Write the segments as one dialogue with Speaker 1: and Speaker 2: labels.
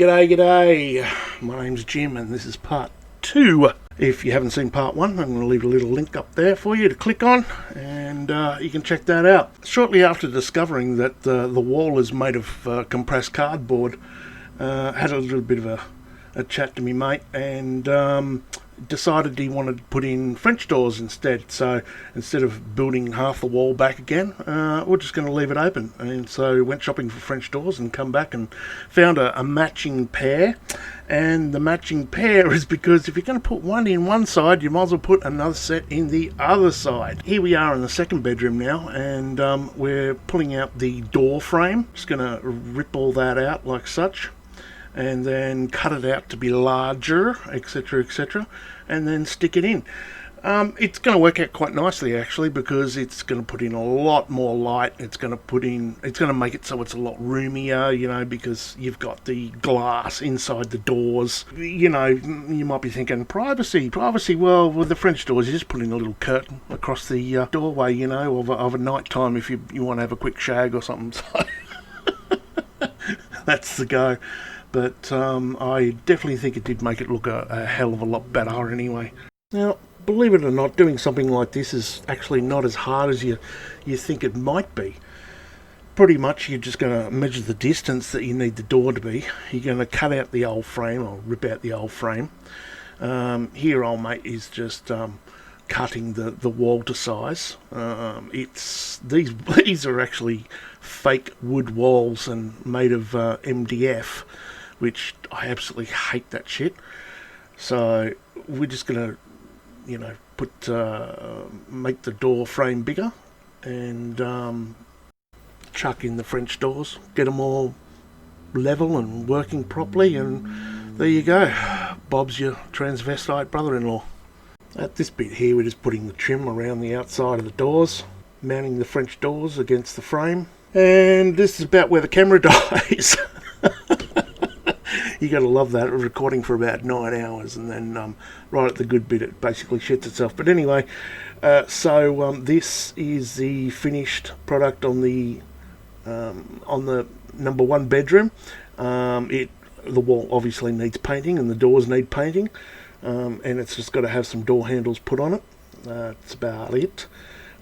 Speaker 1: G'day. My name's Jim and this is part 2. If you haven't seen part 1, I'm going to leave a little link up there for you to click on and you can check that out. Shortly after discovering that the wall is made of compressed cardboard, had a little bit of a chat to me mate and decided he wanted to put in French doors instead. So instead of building half the wall back again, we're just going to leave it open. And so went shopping for French doors and come back and found a matching pair. And the matching pair is because if you're going to put one in one side, you might as well put another set in the other side. Here we are in the second bedroom now, and we're pulling out the door frame. Just going to rip all that out like such, and then cut it out to be larger, etc, and then stick it in. It's going to work out quite nicely actually, because it's going to put in a lot more light. It's going to make it so it's a lot roomier, you know, because you've got the glass inside the doors. You know, you might be thinking privacy. Well, with the French doors, you just put in a little curtain across the doorway, you know, of a night time if you want to have a quick shag or something. So that's the go. But I definitely think it did make it look a hell of a lot better anyway. Now, believe it or not, doing something like this is actually not as hard as you think it might be. Pretty much you're just going to measure the distance that you need the door to be. You're going to cut out the old frame, or rip out the old frame. Here old mate is just cutting the wall to size. These are actually fake wood walls and made of MDF, which I absolutely hate that shit. So we're just gonna, you know, make the door frame bigger and chuck in the French doors, get them all level and working properly, and there you go. Bob's your transvestite brother-in-law. At this bit here, we're just putting the trim around the outside of the doors, mounting the French doors against the frame, and this is about where the camera dies. You gotta love that, recording for about 9 hours, and then right at the good bit it basically shits itself. But anyway, so this is the finished product on the number 1 bedroom. The wall obviously needs painting and the doors need painting, and it's just got to have some door handles put on it. That's about it.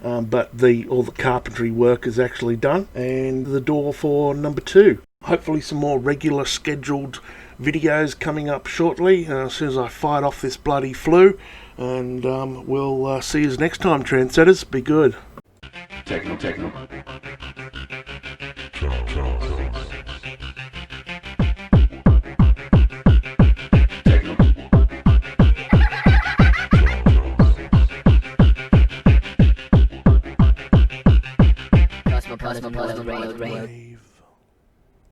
Speaker 1: But all the carpentry work is actually done, and the door for number 2. Hopefully some more regular scheduled videos coming up shortly, as soon as I fight off this bloody flu, and we'll see you next time, trendsetters. Be good.
Speaker 2: Techno.
Speaker 3: Cosmopolitan Rave.